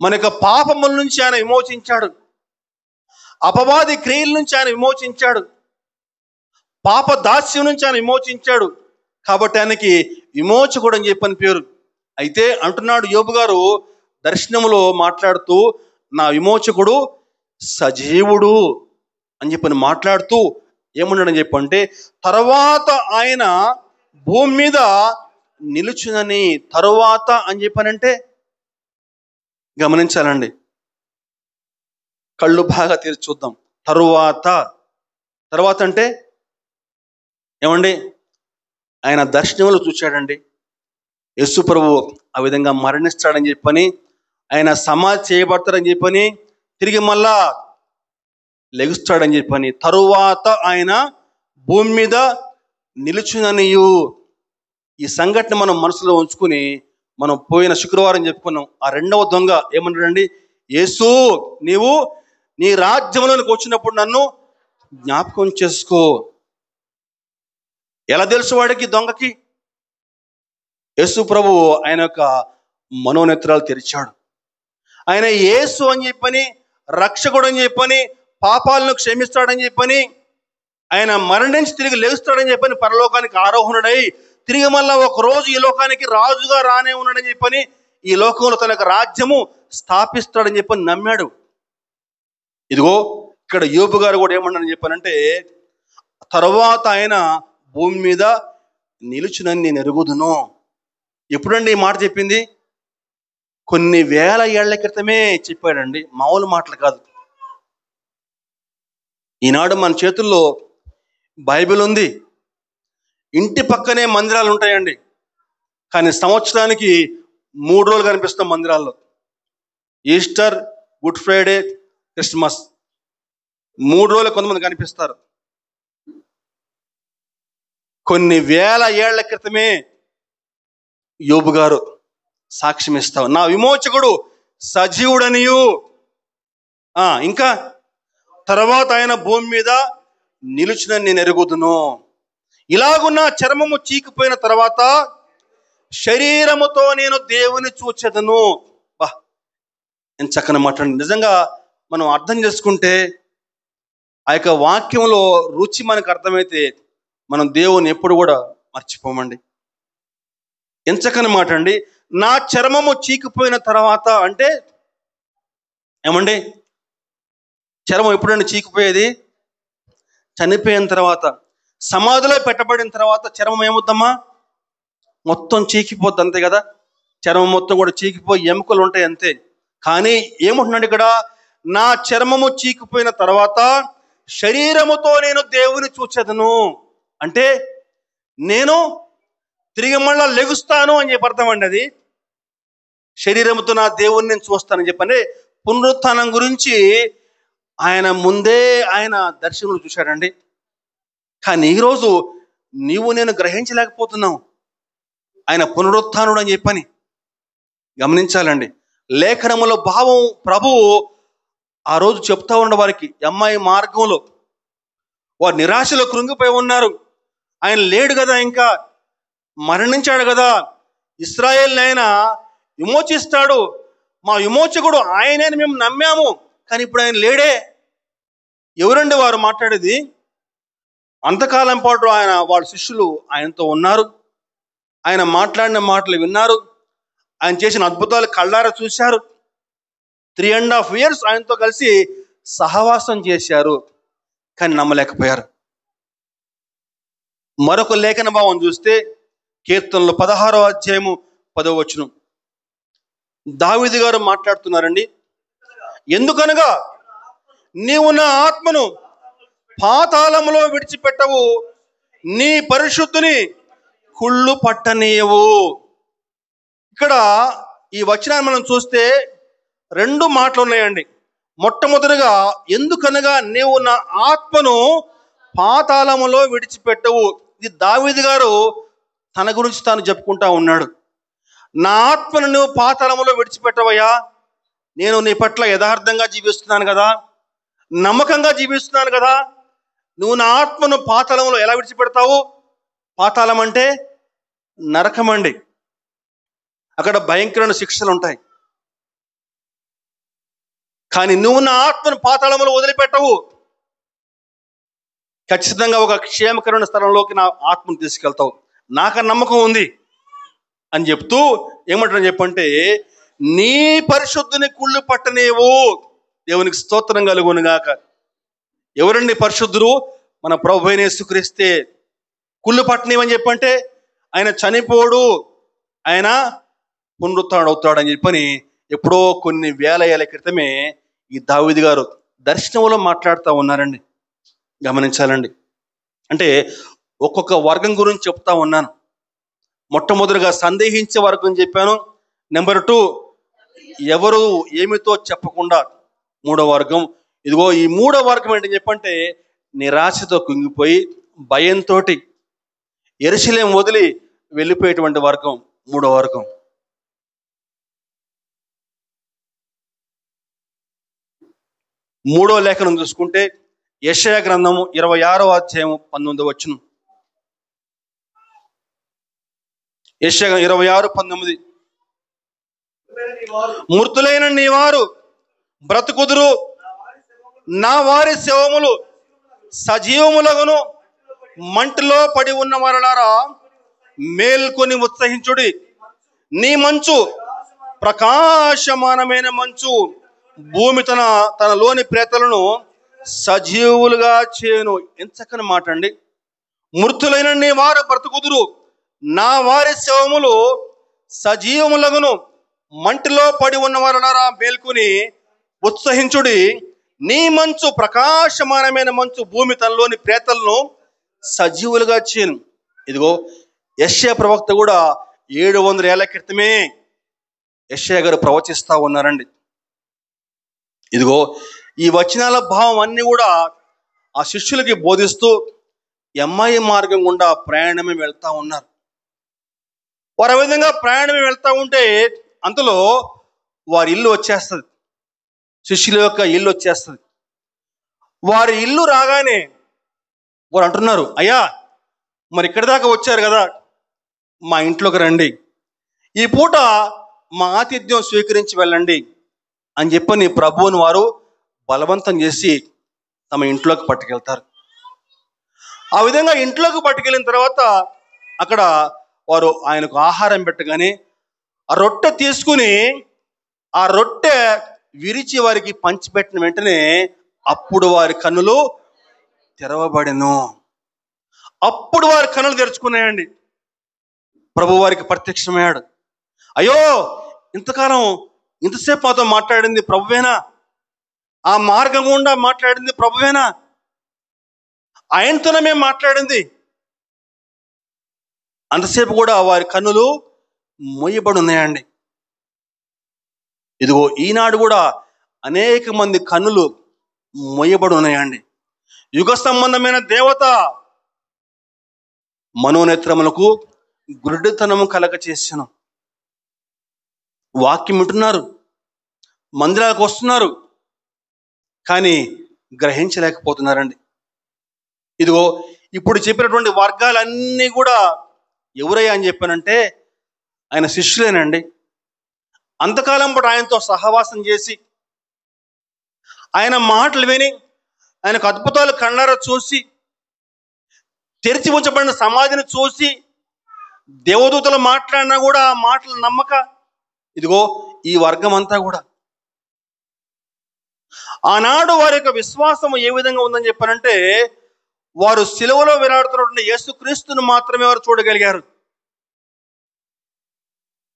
మన యొక్క పాపముల నుంచి ఆయన విమోచించాడు. అపవాది క్రియల నుంచి ఆయన విమోచించాడు. పాప దాస్యం నుంచి ఆయన విమోచించాడు. కాబట్టి ఆయనకి విమోచకుడు అని చెప్పని పేరు. అయితే అంటున్నాడు యోబు గారు దర్శనములో మాట్లాడుతూ, నా విమోచకుడు సజీవుడు అని చెప్పని మాట్లాడుతూ ఏమన్నాడని చెప్పంటే, తర్వాత ఆయన భూమి మీద నిలుచునని. తరువాత అని చెప్పానంటే గమనించాలండి, కళ్ళు బాగా తెరిచి చూద్దాం. తర్వాత అంటే ఏమండి, ఆయన దర్శనంలో చూశాడండి. యేసు ప్రభువు ఆ విధంగా మరణిస్తాడని చెప్పని, ఆయన సమాధి చేయబడతాడని చెప్పని, తిరిగి మళ్ళా లెగుస్తాడని చెప్పని, తరువాత ఆయన భూమి మీద నిలుచుననియు. ఈ సంఘటన మనం మనసులో ఉంచుకుని, మనం పోయిన శుక్రవారం చెప్పుకున్నాం. ఆ రెండవ దొంగ ఏమన్నాడండి, యేసు నీవు నీ రాజ్యంలోనికి వచ్చినప్పుడు నన్ను జ్ఞాపకం చేసుకో. ఎలా తెలుసు వాడికి, దొంగకి? యేసు ప్రభు ఆయన యొక్క మనోనేత్రాలు తెరిచాడు. ఆయన యేసు అని చెప్పని, రక్షకుడు అని చెప్పని, పాపాలను క్షమిస్తాడని చెప్పని, ఆయన మరణించి తిరిగి లేస్తాడని చెప్పని, పరలోకానికి ఆరోహణుడై తిరిగి మళ్ళా ఒక రోజు ఈ లోకానికి రాజుగా రానే ఉన్నాడని చెప్పని, ఈ లోకంలో తన యొక్క రాజ్యము స్థాపిస్తాడని చెప్పని నమ్మాడు. ఇదిగో ఇక్కడ యోబు గారు కూడా ఏమన్నాడని చెప్పానంటే, తర్వాత ఆయన భూమి మీద నిలుచునని నేను ఎరుగుదును. ఎప్పుడండి ఈ మాట చెప్పింది? కొన్ని వేల ఏళ్ల క్రితమే చెప్పాడండి, మామూలు మాటలు కాదు. ఈనాడు మన చేతుల్లో బైబిల్ ఉంది, ఇంటి పక్కనే మందిరాలు ఉంటాయండి. కానీ సంవత్సరానికి 3 రోజులు కనిపిస్తాం మందిరాల్లో. ఈస్టర్, గుడ్ ఫ్రైడే, క్రిస్మస్, 3 రోజులు కొంతమంది కనిపిస్తారు. కొన్ని వేల ఏళ్ల క్రితమే యోబు గారు సాక్ష్యం ఇస్తావు, నా విమోచకుడు సజీవుడనియు. ఇంకా తర్వాత ఆయన భూమి మీద నిలుచునని నేను ఎరుగుదును. ఇలాగున్న చర్మము చీకిపోయిన తర్వాత శరీరముతో నేను దేవుని చూచెదను. ఎంత చక్కని మాట. నిజంగా మనం అర్థం చేసుకుంటే, ఆ యొక్క వాక్యంలో రుచి మనకు అర్థమైతే మనం దేవుని ఎప్పుడు కూడా మర్చిపోమండి. ఎంత చక్కని మాట అండి. నా చర్మము చీకిపోయిన తర్వాత అంటే ఏమండి, చర్మం ఎప్పుడండి చీకిపోయేది? చనిపోయిన తర్వాత, సమాధిలో పెట్టబడిన తర్వాత చర్మం ఏమవుద్దమ్మా? మొత్తం చీకిపోద్ది, అంతే కదా. చర్మం మొత్తం కూడా చీకిపోయి ఎముకలు ఉంటాయి, అంతే. కానీ ఏముంటున్నాడు ఇక్కడ, నా చర్మము చీకిపోయిన తర్వాత శరీరముతో నేను దేవుని చూచెదను. అంటే నేను తిరిగి మళ్ళా లెగుస్తాను అని చెప్పి అర్థం అండి. అది శరీరముతో నా దేవుని నేను చూస్తానని చెప్పని, పునరుత్థానం గురించి ఆయన ముందే ఆయన దర్శనంలో చూశాడండి. కానీ ఈరోజు నీవు నేను గ్రహించలేకపోతున్నావు ఆయన పునరుత్థానుడు అని చెప్పని. గమనించాలండి, లేఖనములో భావం ప్రభువు ఆ రోజు చెప్తా ఉన్న వారికి, అమ్మాయి మార్గంలో వారు నిరాశలో కృంగిపోయి ఉన్నారు. ఆయన లేడు కదా, ఇంకా మరణించాడు కదా, ఇశ్రాయేల్ని ఆయన విమోచిస్తాడు, మా విమోచకుడు ఆయనే అని మేము నమ్మాము, కానీ ఇప్పుడు ఆయన లేడే. ఎవరండి వారు మాట్లాడేది? అంతకాలం పాటు వాళ్ళ శిష్యులు ఆయనతో ఉన్నారు, ఆయన మాట్లాడిన మాటలు విన్నారు, ఆయన చేసిన అద్భుతాలు కళ్ళారా చూశారు. 3.5 years ఆయనతో కలిసి సహవాసం చేశారు, కానీ నమ్మలేకపోయారు. మరొక లేఖన భావం చూస్తే కీర్తనలు 16వ అధ్యాయము 10వ వచనం దావీదు గారు మాట్లాడుతున్నారండి. ఎందుకనగా నీవు నా ఆత్మను పాతాళములో విడిచిపెట్టవు, నీ పరిశుద్ధుని కుళ్ళు పట్టనీయవు. ఇక్కడ ఈ వచనాన్ని మనం చూస్తే 2 మాటలు ఉన్నాయండి. మొట్టమొదటిగా, ఎందుకనగా నీవు నా ఆత్మను పాతాళములో విడిచిపెట్టవు. ఇది దావీదు గారు తన గురించి తాను చెప్పుకుంటా ఉన్నాడు. నా ఆత్మను నువ్వు పాతాళములో విడిచిపెట్టవయ్యా, నేను నీ పట్ల యథార్థంగా జీవిస్తున్నాను కదా, నమ్మకంగా జీవిస్తున్నాను కదా, నువ్వు నా ఆత్మను పాతాళంలో ఎలా విడిచిపెడతావు? పాతాళం అంటే నరకం అండి. అక్కడ భయంకరమైన శిక్షలు ఉంటాయి. కానీ నువ్వు నా ఆత్మను పాతాళంలో వదిలిపెట్టవు, ఖచ్చితంగా ఒక క్షేమకరమైన స్థలంలోకి నా ఆత్మను తీసుకెళ్తావు, నాకు నమ్మకం ఉంది అని చెప్తూ ఏమంటాడని చెప్పంటే, నీ పరిశుద్ధుని కుళ్ళు పట్టనేవు. దేవునికి స్తోత్రం కలుగును గాక. ఎవరండి పరిశుద్ధులు? మన ప్రభు అయిన యేసుక్రీస్తే. కుళ్ళు పట్టనేవని చెప్పంటే ఆయన చనిపోడు, ఆయన పునరుత్థానుడవుతాడు అని చెప్పని ఎప్పుడో కొన్ని వేల ఏళ్ల క్రితమే ఈ దావీదు గారు దర్శనంలో మాట్లాడుతూ ఉన్నారండి. గమనించాలండి. అంటే ఒక్కొక్క వర్గం గురించి చెప్తా ఉన్నాను. మొట్టమొదటిగా సందేహించే వర్గం చెప్పాను. నెంబర్ 2, ఎవరు ఏమితో చెప్పకుండా మూడో వర్గం. ఇదిగో ఈ మూడో వర్గం ఏంటని చెప్పంటే, నిరాశతో కుంగిపోయి భయంతో యెరూషలేము వదిలి వెళ్ళిపోయేటువంటి వర్గం మూడో వర్గం. మూడో లేఖనం చూసుకుంటే యెషయా గ్రంథము 26వ అధ్యాయము 19వ వచనం. యెషయా 26:19. మృతులైన నీ వారు బ్రతుకుదురు, నా వారి శవములు సజీవములగును. మంటిలో పడి ఉన్న వారలారా మేల్కొని ఉత్సహించుడి. నీ మంచు ప్రకాశమానమైన మంచు భూమి తనలోని ప్రేతలను సజీవులుగా చేయను. ఎంత చక్కని మాట అండి. మృతులైన నీ వారు బ్రతుకుదురు, నా వారి శవములు సజీవములగును. మంటిలో పడి ఉన్న వారలారా మేల్కొని ఉత్సహించుడి. నీ మంచు ప్రకాశమానమైన మంచు భూమి తనలోని ప్రేతలను సజీవులుగా చేయను. ఇదిగో యెషయా ప్రవక్త కూడా 700 ఏళ్ల క్రితమే యెషయా గారు ప్రవచిస్తా ఉన్నారండి. ఇదిగో ఈ వచనాల భావం అన్ని కూడా ఆ శిష్యులకి బోధిస్తూ ఎమ్మాయి మార్గం గుండా ప్రయాణమే వెళ్తా ఉన్నారు. వారు ఆ విధంగా ప్రయాణమే వెళ్తా ఉంటే అంతలో వారి ఇల్లు వచ్చేస్తుంది. శిష్యుల యొక్క ఇల్లు వచ్చేస్తుంది. వారి ఇల్లు రాగానే వారు అంటున్నారు, అయ్యా మరి ఇక్కడి దాకా వచ్చారు కదా, మా ఇంట్లోకి రండి, ఈ పూట మా ఆతిథ్యం స్వీకరించి వెళ్ళండి అని చెప్పని ప్రభువుని వారు బలవంతం చేసి తమ ఇంట్లోకి పట్టుకెళ్తారు. ఆ విధంగా ఇంట్లోకి పట్టుకెళ్ళిన తర్వాత అక్కడ వారు ఆయనకు ఆహారం పెట్టగానే ఆ రొట్టె తీసుకుని ఆ రొట్టె విరిచి వారికి పంచిపెట్టిన వెంటనే అప్పుడు వారి కన్నులు తెరవబడెను. అప్పుడు వారి కన్నులు తెరుచుకున్నాయండి. ప్రభు వారికి ప్రత్యక్షమయ్యాడు. అయ్యో, ఇంతకాలం ఇంతసేపు మాతో మాట్లాడింది ప్రభువేనా? ఆ మార్గం గుండా మాట్లాడింది ప్రభువేనా? ఆయనతోనే మేము మాట్లాడింది. అంతసేపు కూడా వారి కన్నులు మూయబడి ఉన్నాయండి. ఇదిగో ఈనాడు కూడా అనేక మంది కన్నులు మూయబడి ఉన్నాయండి. యుగ సంబంధమైన దేవత మనోనేత్రములకు గురుడితనము కలగ చేసాను. వాక్యం వింటున్నారు, మందిరాలకు వస్తున్నారు, కానీ గ్రహించలేకపోతున్నారండి. ఇదిగో ఇప్పుడు చెప్పినటువంటి వర్గాలన్నీ కూడా ఎవరయ్యా అని చెప్పానంటే ఆయన శిష్యులేనండి. అంతకాలం పాటు ఆయనతో సహవాసం చేసి ఆయన మాటలు విని ఆయనకు అద్భుతాలు కళ్ళారా చూసి తెరిచి ఉంచబడిన సమాధిని చూసి దేవదూతలు మాట్లాడినా కూడా ఆ మాటలు నమ్మక ఇదిగో ఈ వర్గం అంతా కూడా ఆనాడు వారి యొక్క విశ్వాసం ఏ విధంగా ఉందని చెప్పారంటే వారు సిలువలో వేలాడుతున్నటువంటి యేసుక్రీస్తును మాత్రమే వారు చూడగలిగారు.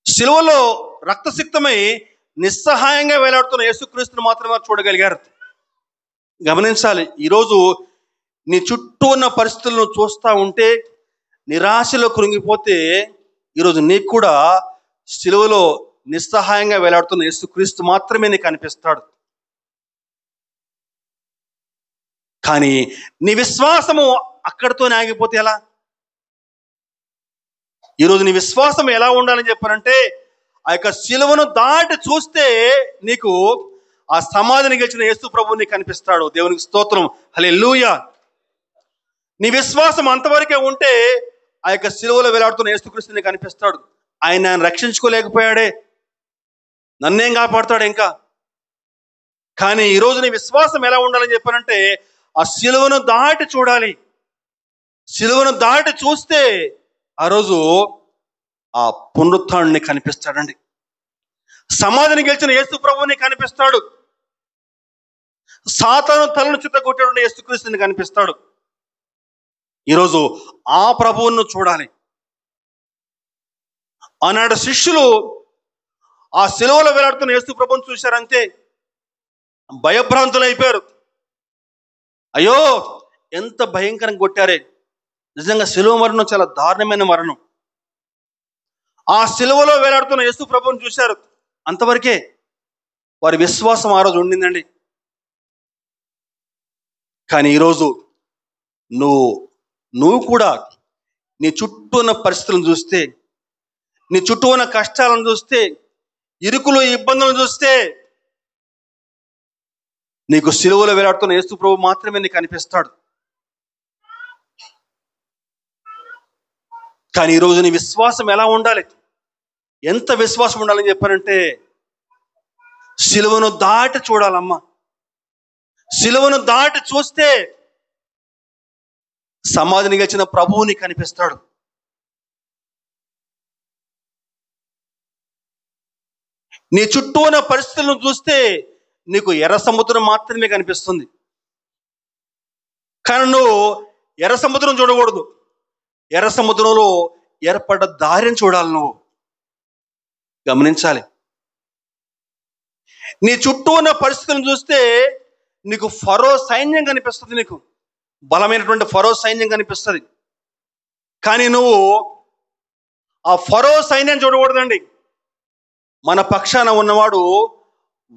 సిలువలో రక్తసిక్తమై నిస్సహాయంగా వేలాడుతున్న యేసుక్రీస్తును మాత్రమే వారు చూడగలిగారు. గమనించాలి, ఈరోజు నీ చుట్టూ ఉన్న పరిస్థితులను చూస్తూ ఉంటే నిరాశలో కృంగిపోతే ఈరోజు నీకు కూడా సిలువలో నిస్సహాయంగా వేలాడుతున్న యేసుక్రీస్తు మాత్రమే నీకు కనిపిస్తాడు. కానీ నీ విశ్వాసము అక్కడితోనే ఆగిపోతే ఎలా? ఈరోజు నీ విశ్వాసం ఎలా ఉండాలని చెప్పారంటే ఆ యొక్క సిలువను దాటి చూస్తే నీకు ఆ సమాధిని గెలిచిన యేసు ప్రభువు నీకు కనిపిస్తాడు. దేవునికి స్తోత్రం, హల్లెలూయా. నీ విశ్వాసం అంతవరకే ఉంటే ఆ యొక్క సిలువలో వేలాడుతున్న యేసుక్రీస్తు నీకు కనిపిస్తాడు. ఆయన రక్షించుకోలేకపోయాడే, నన్నేం కాపాడుతాడు ఇంకా. కానీ ఈరోజు నీ విశ్వాసం ఎలా ఉండాలని చెప్పానంటే ఆ సిలువను దాటి చూడాలి. సిలువను దాటి చూస్తే ఆ రోజు ఆ పునరుత్థానుడిని కనిపిస్తాడండి. సమాధిని గెలిచిన యేసు ప్రభువుని కనిపిస్తాడు. సాతాను తలను చిత్తగొట్టాడు యేసుక్రీస్తుని కనిపిస్తాడు. ఈరోజు ఆ ప్రభువును చూడాలి. ఆనాడు శిష్యులు ఆ శిలువలో వేలాడుతున్న యేసు ప్రభువును చూశారంతే భయభ్రాంతులైపోయారు. అయ్యో, ఎంత భయంకరంగా కొట్టారే! నిజంగా శిలువ మరణం చాలా దారుణమైన మరణం. ఆ శిలువలో వేలాడుతున్న యేసు ప్రభువును చూశారు, అంతవరకే వారి విశ్వాసం ఆ రోజు ఉండిందండి. కానీ ఈరోజు నువ్వు కూడా నీ చుట్టూ ఉన్న పరిస్థితులను చూస్తే, నీ చుట్టూ ఉన్న కష్టాలను చూస్తే, ఇరుకులు ఇబ్బందులను చూస్తే, నీకు సిలువలో వేలాడుతున్న యేసు ప్రభు మాత్రమే నీకు కనిపిస్తాడు. కానీ ఈరోజు నీ విశ్వాసం ఎలా ఉండాలి? ఎంత విశ్వాసం ఉండాలని చెప్పానంటే, సిలువను దాటి చూడాలమ్మా. సిలువను దాటి చూస్తే సమాధిని గెలిచిన ప్రభువుని కనిపిస్తాడు. నీ చుట్టూ ఉన్న పరిస్థితులను చూస్తే నీకు ఎర్ర సముద్రం మాత్రమే కనిపిస్తుంది. కానీ నువ్వు ఎర్ర సముద్రం చూడకూడదు. ఎర్ర సముద్రంలో ఏర్పడ్డ దారిని చూడాలి. నువ్వు గమనించాలి. నీ చుట్టూ ఉన్న పరిస్థితులను చూస్తే నీకు ఫరో సైన్యం కనిపిస్తుంది. నీకు బలమైనటువంటి ఫరో సైన్యం కనిపిస్తుంది. కానీ నువ్వు ఆ ఫరో సైన్యం చూడకూడదండి. మన పక్షాన ఉన్నవాడు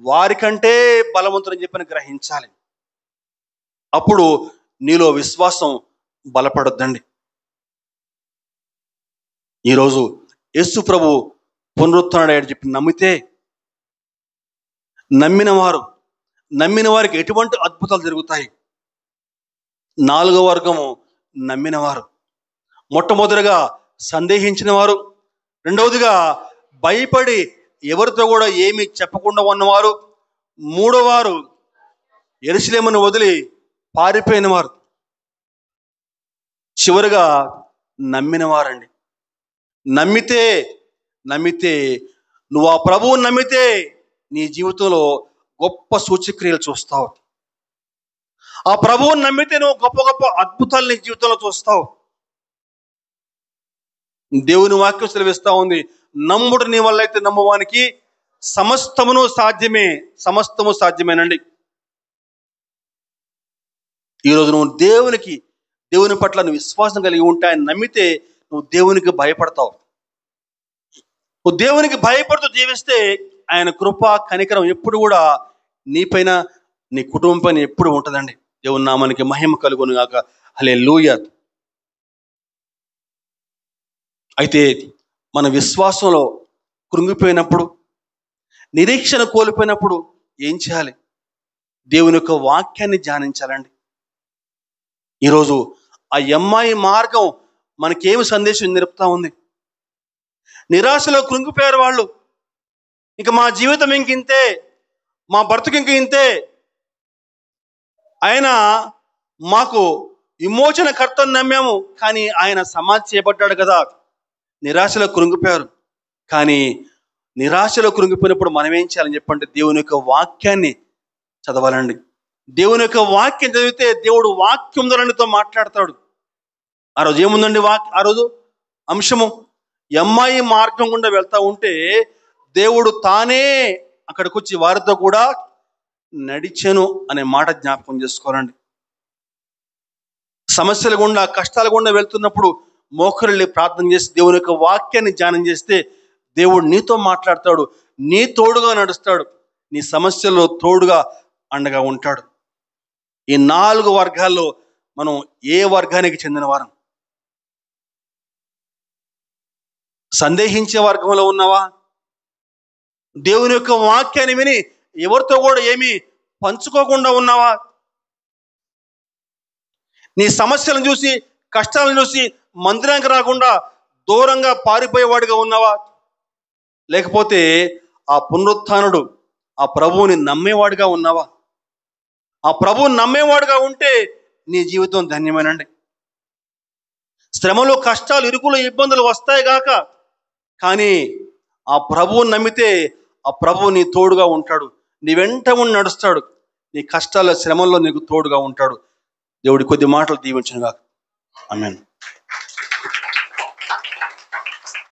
వారికంటే బలవంతుని చెప్పని గ్రహించాలి. అప్పుడు నీలో విశ్వాసం బలపడొద్దండి. ఈరోజు యేసు ప్రభు పునరుత్థానుడని చెప్పి నమ్మిన వారికి ఎటువంటి అద్భుతాలు జరుగుతాయి? 4వ వర్గము నమ్మినవారు. మొట్టమొదటిగా సందేహించిన వారు, రెండవదిగా భయపడి ఎవరితో కూడా ఏమీ చెప్పకుండా ఉన్నవారు, మూడోవారు యెరూషలేమును వదిలి పారిపోయిన వారు, చివరిగా నమ్మినవారండి. నమ్మితే నువ్వు ఆ ప్రభువుని నమ్మితే నీ జీవితంలో గొప్ప సూచక్రియలు చూస్తావు. ఆ ప్రభువుని నమ్మితే నువ్వు గొప్ప గొప్ప అద్భుతాలు నీ జీవితంలో చూస్తావు. దేవుని వాక్యం సెలవిస్తా ఉంది, నమ్ముడు నీ వల్ల అయితే నమ్మువానికి సమస్తము సాధ్యమేనండి. ఈరోజు నువ్వు దేవుని పట్ల నువ్వు విశ్వాసం కలిగి ఉంటే, ఆయన నమ్మితే నువ్వు దేవునికి భయపడతావు. నువ్వు దేవునికి భయపడుతూ జీవిస్తే ఆయన కృప కనికరం ఎప్పుడు కూడా నీపైన నీ కుటుంబం పైన ఎప్పుడు ఉంటుందండి. దేవుని నామానికి మహిమ కలుగును గాక. హల్లెలూయా. అయితే మన విశ్వాసంలో కృంగిపోయినప్పుడు, నిరీక్షణ కోల్పోయినప్పుడు ఏం చేయాలి? దేవుని యొక్క వాక్యాన్ని ధ్యానించాలండి. ఈరోజు ఆ అమ్మాయి మార్గం మనకేమి సందేశం నిలుపుతా ఉంది? నిరాశలో కృంగిపోయారు వాళ్ళు. ఇక మా జీవితం ఇంతే, మా బ్రతుకు ఇంతే, ఆయన మాకు విమోచనకర్తను నమ్మాము, కానీ ఆయన సమాధి చేయబడ్డాడు కదా. నిరాశలో కృంగిపోయారు. కానీ నిరాశలో కృంగిపోయినప్పుడు మనం ఏం చేయాలని చెప్పంటే, దేవుని యొక్క వాక్యాన్ని చదవాలండి. దేవుని యొక్క వాక్యం చదివితే దేవుడు వాక్యం ద్వారాతో మాట్లాడతాడు. ఆ రోజు ఏముందండి? ఆ రోజు అంశము, అమ్మాయి మార్గం గుండా వెళ్తా ఉంటే దేవుడు తానే అక్కడికి వచ్చి వారితో కూడా నడిచెను అనే మాట జ్ఞాపకం చేసుకోవాలండి. సమస్యల గుండా, కష్టాల గుండా వెళ్తున్నప్పుడు మోకరిల్లి ప్రార్థన చేసి దేవుని యొక్క వాక్యాన్ని ధ్యానం చేస్తే దేవుడు నీతో మాట్లాడతాడు, నీ తోడుగా నడుస్తాడు, నీ సమస్యల్లో తోడుగా అండగా ఉంటాడు. ఈ 4 వర్గాల్లో మనం ఏ వర్గానికి చెందిన వారం? సందేహించే వర్గంలో ఉన్నావా? దేవుని యొక్క వాక్యాన్ని విని ఎవరితో కూడా ఏమీ పంచుకోకుండా ఉన్నావా? నీ సమస్యలను చూసి, కష్టాలను చూసి మందిరానికి రాకుండా దూరంగా పారిపోయేవాడిగా ఉన్నావా? లేకపోతే ఆ పునరుత్థానుడు, ఆ ప్రభువుని నమ్మేవాడిగా ఉన్నావా? ఆ ప్రభువుని నమ్మేవాడిగా ఉంటే నీ జీవితం ధన్యమేనండి. శ్రమలు, కష్టాలు, ఇరుకులు, ఇబ్బందులు వస్తాయి గాక, కానీ ఆ ప్రభువుని నమ్మితే ఆ ప్రభువు నీ తోడుగా ఉంటాడు, నీ వెంట ఉండి నడుస్తాడు, నీ కష్టాల శ్రమల్లో నీకు తోడుగా ఉంటాడు. దేవుడి కొద్ది మాటలు దీవించునుగాక. ఆమేన్.